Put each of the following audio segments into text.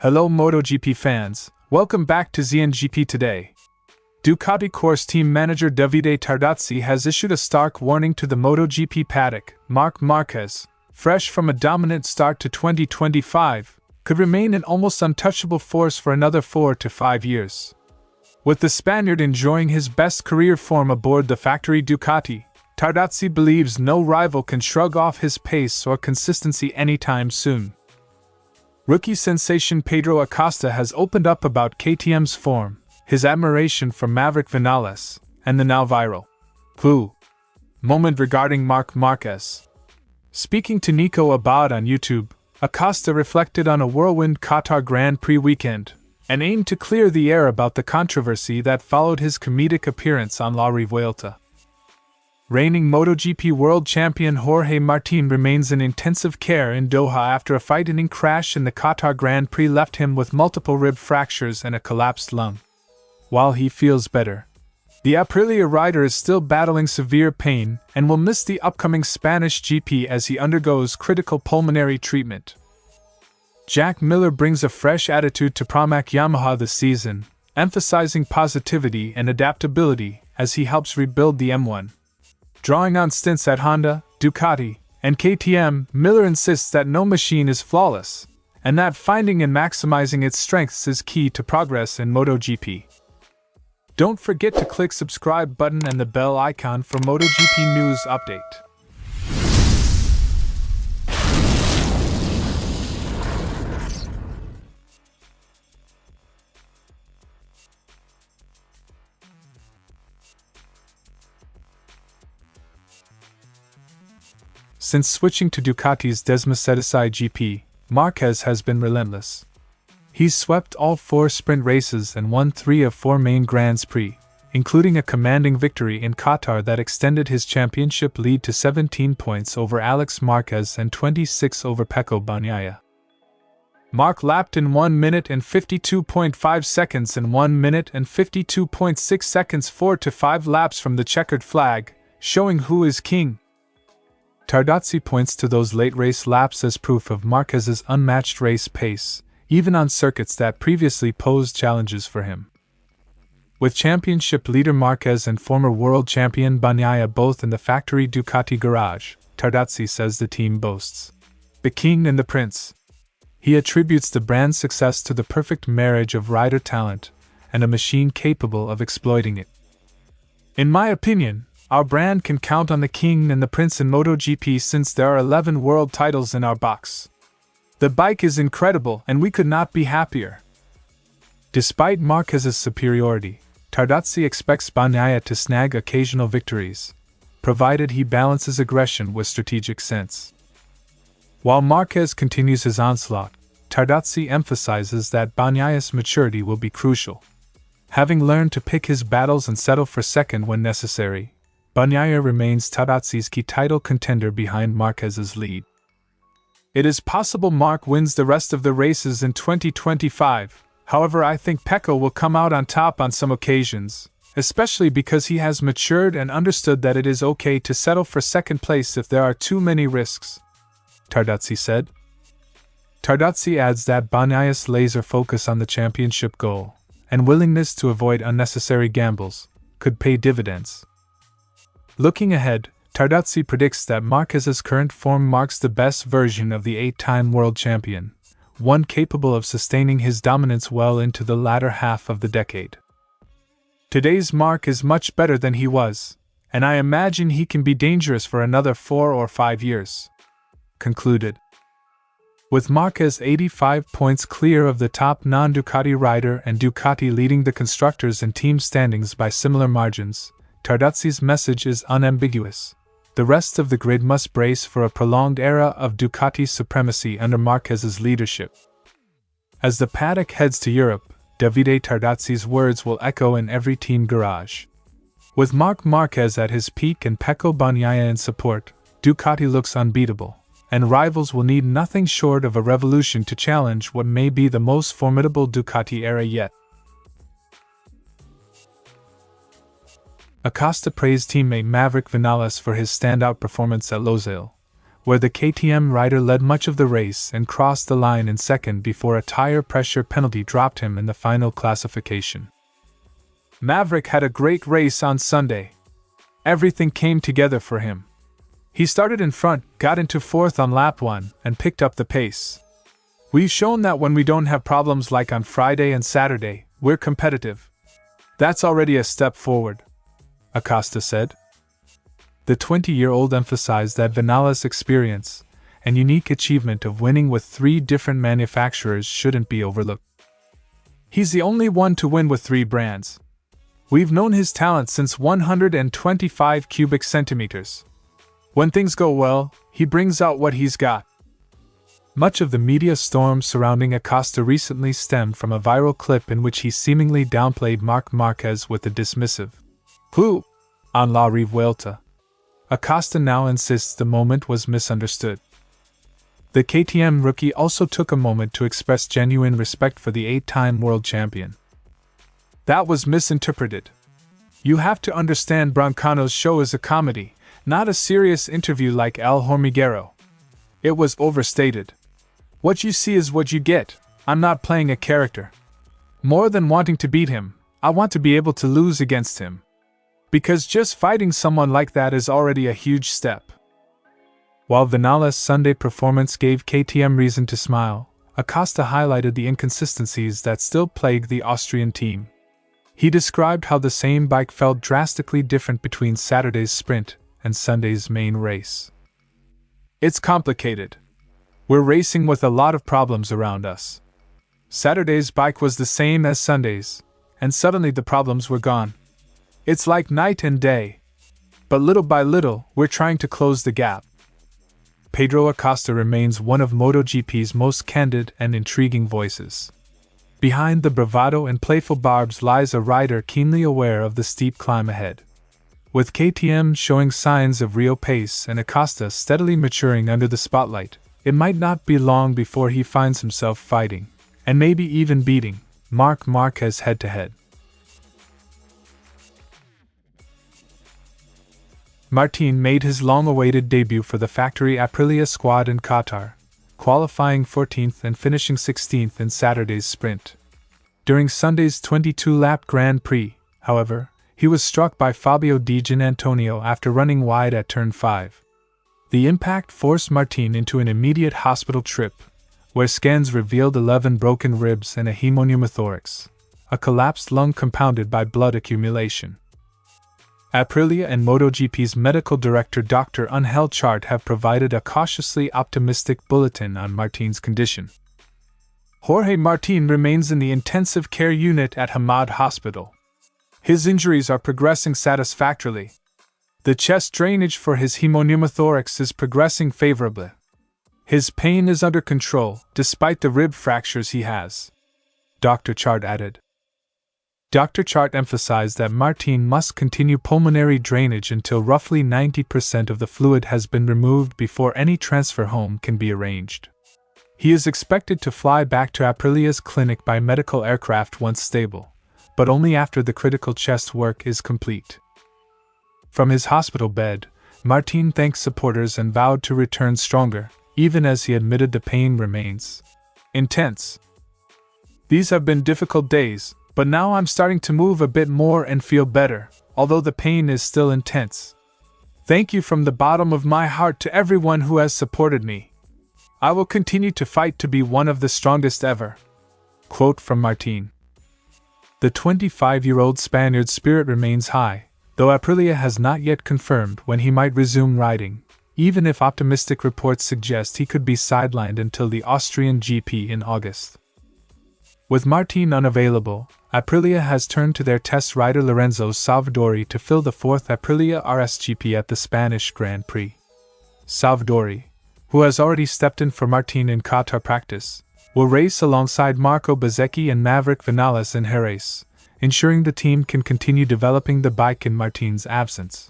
Hello MotoGP fans, welcome back to ZNGP Today. Ducati Corse team manager Davide Tardozzi has issued a stark warning to the MotoGP paddock. Marc Márquez, fresh from a dominant start to 2025, could remain an almost untouchable force for another 4 to 5 years. With the Spaniard enjoying his best career form aboard the factory Ducati, Tardozzi believes no rival can shrug off his pace or consistency anytime soon. Rookie sensation Pedro Acosta has opened up about KTM's form, his admiration for Maverick Viñales, and the now viral "Who?" moment regarding Marc Márquez. Speaking to Nico Abad on YouTube, Acosta reflected on a whirlwind Qatar Grand Prix weekend, and aimed to clear the air about the controversy that followed his comedic appearance on La Revuelta. Reigning MotoGP World Champion Jorge Martin remains in intensive care in Doha after a frightening crash in the Qatar Grand Prix left him with multiple rib fractures and a collapsed lung. While he feels better, the Aprilia rider is still battling severe pain and will miss the upcoming Spanish GP as he undergoes critical pulmonary treatment. Jack Miller brings a fresh attitude to Pramac Yamaha this season, emphasizing positivity and adaptability as he helps rebuild the M1. Drawing on stints at Honda, Ducati, and KTM, Miller insists that no machine is flawless, and that finding and maximizing its strengths is key to progress in MotoGP. Don't forget to click subscribe button and the bell icon for MotoGP news update. Since switching to Ducati's Desmosedici GP, Márquez has been relentless. He's swept all 4 sprint races and won 3 of 4 main Grands Prix, including a commanding victory in Qatar that extended his championship lead to 17 points over Alex Marquez and 26 over Pecco Bagnaia. Marc lapped in 1 minute and 52.5 seconds and 1 minute and 52.6 seconds 4 to 5 laps from the checkered flag, showing who is king. Tardozzi points to those late race laps as proof of Marquez's unmatched race pace, even on circuits that previously posed challenges for him. With championship leader Marquez and former world champion Bagnaia both in the factory Ducati garage, Tardozzi says the team boasts the king and the prince. He attributes the brand's success to the perfect marriage of rider talent and a machine capable of exploiting it. In my opinion, our brand can count on the king and the prince in MotoGP since there are 11 world titles in our box. The bike is incredible and we could not be happier. Despite Marquez's superiority, Tardozzi expects Bagnaia to snag occasional victories, provided he balances aggression with strategic sense. While Marquez continues his onslaught, Tardozzi emphasizes that Bagnaia's maturity will be crucial. Having learned to pick his battles and settle for second when necessary, Bagnaia remains Tardozzi's key title contender behind Marquez's lead. It is possible Marc wins the rest of the races in 2025, however I think Pecco will come out on top on some occasions, especially because he has matured and understood that it is okay to settle for second place if there are too many risks, Tardozzi said. Tardozzi adds that Bagnaia's laser focus on the championship goal, and willingness to avoid unnecessary gambles, could pay dividends. Looking ahead, Tardozzi predicts that Marquez's current form marks the best version of the 8-time world champion, one capable of sustaining his dominance well into the latter half of the decade. Today's Marc is much better than he was, and I imagine he can be dangerous for another 4 or 5 years, concluded. With Marquez 85 points clear of the top non-Ducati rider and Ducati leading the constructors and team standings by similar margins, Tardozzi's message is unambiguous. The rest of the grid must brace for a prolonged era of Ducati's supremacy under Marquez's leadership. As the paddock heads to Europe, Davide Tardozzi's words will echo in every team garage. With Marc Márquez at his peak and Pecco Bagnaia in support, Ducati looks unbeatable, and rivals will need nothing short of a revolution to challenge what may be the most formidable Ducati era yet. Acosta praised teammate Maverick Viñales for his standout performance at Losail, where the KTM rider led much of the race and crossed the line in second before a tire pressure penalty dropped him in the final classification. Maverick had a great race on Sunday. Everything came together for him. He started in front, got into fourth on lap 1, and picked up the pace. We've shown that when we don't have problems like on Friday and Saturday, we're competitive. That's already a step forward, Acosta said. The 20-year-old emphasized that Viñales' experience and unique achievement of winning with 3 different manufacturers shouldn't be overlooked. He's the only one to win with 3 brands. We've known his talent since 125 cubic centimeters. When things go well, he brings out what he's got. Much of the media storm surrounding Acosta recently stemmed from a viral clip in which he seemingly downplayed Marc Márquez with a dismissive "Who?" on La Revuelta. Acosta now insists the moment was misunderstood. The KTM rookie also took a moment to express genuine respect for the 8-time world champion. That was misinterpreted. You have to understand Broncano's show is a comedy, not a serious interview like El Hormiguero. It was overstated. What you see is what you get. I'm not playing a character. More than wanting to beat him, I want to be able to lose against him. Because just fighting someone like that is already a huge step. While Viñales' Sunday performance gave KTM reason to smile, Acosta highlighted the inconsistencies that still plague the Austrian team. He described how the same bike felt drastically different between Saturday's sprint and Sunday's main race. It's complicated. We're racing with a lot of problems around us. Saturday's bike was the same as Sunday's, and suddenly the problems were gone. It's like night and day. But little by little, we're trying to close the gap. Pedro Acosta remains one of MotoGP's most candid and intriguing voices. Behind the bravado and playful barbs lies a rider keenly aware of the steep climb ahead. With KTM showing signs of real pace and Acosta steadily maturing under the spotlight, it might not be long before he finds himself fighting, and maybe even beating, Marc Márquez head-to-head. Martin made his long-awaited debut for the factory Aprilia squad in Qatar, qualifying 14th and finishing 16th in Saturday's sprint. During Sunday's 22-lap Grand Prix, however, he was struck by Fabio Di Giannantonio after running wide at turn 5. The impact forced Martin into an immediate hospital trip, where scans revealed 11 broken ribs and a hemopneumothorax, a collapsed lung compounded by blood accumulation. Aprilia and MotoGP's medical director Dr. Angel Chart have provided a cautiously optimistic bulletin on Martin's condition. Jorge Martin remains in the intensive care unit at Hamad Hospital. His injuries are progressing satisfactorily. The chest drainage for his hemopneumothorax is progressing favorably. His pain is under control, despite the rib fractures he has, Dr. Chart added. Dr. Chart emphasized that Martin must continue pulmonary drainage until roughly 90% of the fluid has been removed before any transfer home can be arranged. He is expected to fly back to Aprilia's clinic by medical aircraft once stable, but only after the critical chest work is complete. From his hospital bed, Martin thanked supporters and vowed to return stronger, even as he admitted the pain remains intense. These have been difficult days, but now I'm starting to move a bit more and feel better, although the pain is still intense. Thank you from the bottom of my heart to everyone who has supported me. I will continue to fight to be one of the strongest ever. Quote from Martin. The 25-year-old Spaniard's spirit remains high, though Aprilia has not yet confirmed when he might resume riding, even if optimistic reports suggest he could be sidelined until the Austrian GP in August. With Martin unavailable, Aprilia has turned to their test rider Lorenzo Salvadori to fill the 4th Aprilia RSGP at the Spanish Grand Prix. Salvadori, who has already stepped in for Martin in Qatar practice, will race alongside Marco Bezzecchi and Maverick Viñales in Jerez, ensuring the team can continue developing the bike in Martin's absence.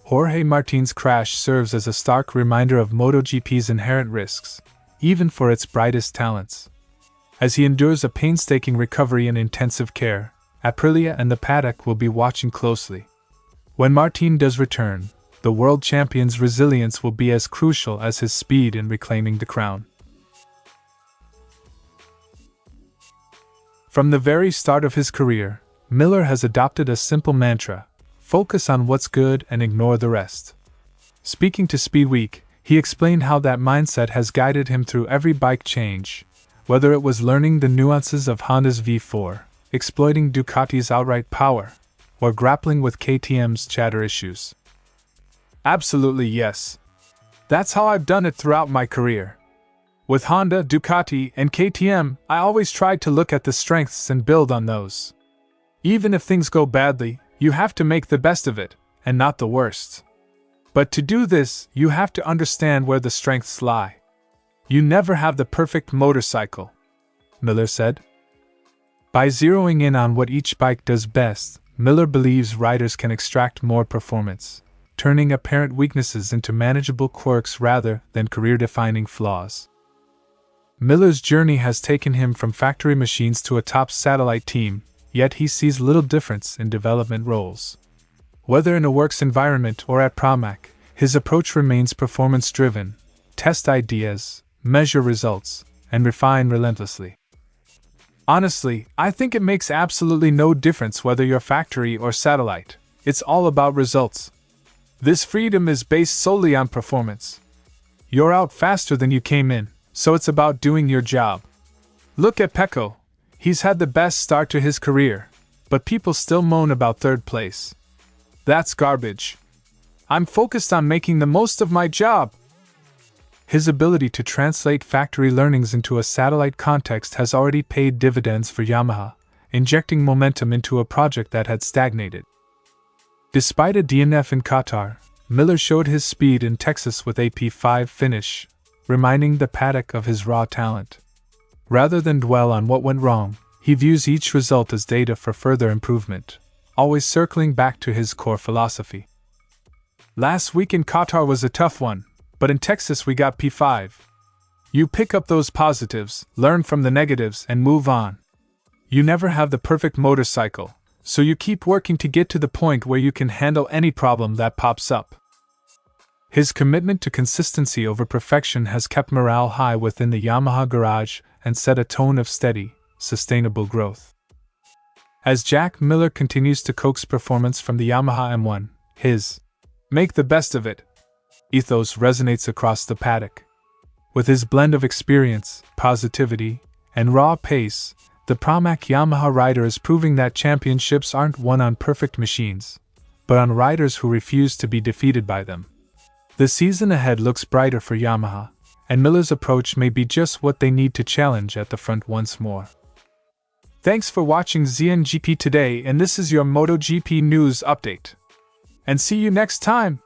Jorge Martin's crash serves as a stark reminder of MotoGP's inherent risks, even for its brightest talents. As he endures a painstaking recovery in intensive care, Aprilia and the paddock will be watching closely. When Martin does return, the the world champion's resilience will be as crucial as his speed in reclaiming the crown. From the very start of his career, Miller has adopted a simple mantra: focus on what's good and ignore the rest. Speaking to Speedweek, he explained how that mindset has guided him through every bike change, whether it was learning the nuances of Honda's V4, exploiting Ducati's outright power, or grappling with KTM's chatter issues. Absolutely yes. That's how I've done it throughout my career. With Honda, Ducati, and KTM, I always tried to look at the strengths and build on those. Even if things go badly, you have to make the best of it, and not the worst. But to do this, you have to understand where the strengths lie. You never have the perfect motorcycle, Miller said. By zeroing in on what each bike does best, Miller believes riders can extract more performance, turning apparent weaknesses into manageable quirks rather than career-defining flaws. Miller's journey has taken him from factory machines to a top satellite team, yet he sees little difference in development roles. Whether in a works environment or at Pramac, his approach remains performance-driven: test ideas, measure results, and refine relentlessly. Honestly, I think it makes absolutely no difference whether you're factory or satellite. It's all about results. This freedom is based solely on performance. You're out faster than you came in, so it's about doing your job. Look at Pecco. He's had the best start to his career, but people still moan about third place. That's garbage. I'm focused on making the most of my job. His ability to translate factory learnings into a satellite context has already paid dividends for Yamaha, injecting momentum into a project that had stagnated. Despite a DNF in Qatar, Miller showed his speed in Texas with a P5 finish, reminding the paddock of his raw talent. Rather than dwell on what went wrong, he views each result as data for further improvement, always circling back to his core philosophy. Last week in Qatar was a tough one, but in Texas we got P5. You pick up those positives, learn from the negatives, and move on. You never have the perfect motorcycle, so you keep working to get to the point where you can handle any problem that pops up. His commitment to consistency over perfection has kept morale high within the Yamaha garage and set a tone of steady, sustainable growth. As Jack Miller continues to coax performance from the Yamaha M1, his "make the best of it" ethos resonates across the paddock. With his blend of experience, positivity, and raw pace, the Pramac Yamaha rider is proving that championships aren't won on perfect machines, but on riders who refuse to be defeated by them. The season ahead looks brighter for Yamaha, and Miller's approach may be just what they need to challenge at the front once more. Thanks for watching ZNGP Today, and this is your MotoGP news update. And see you next time!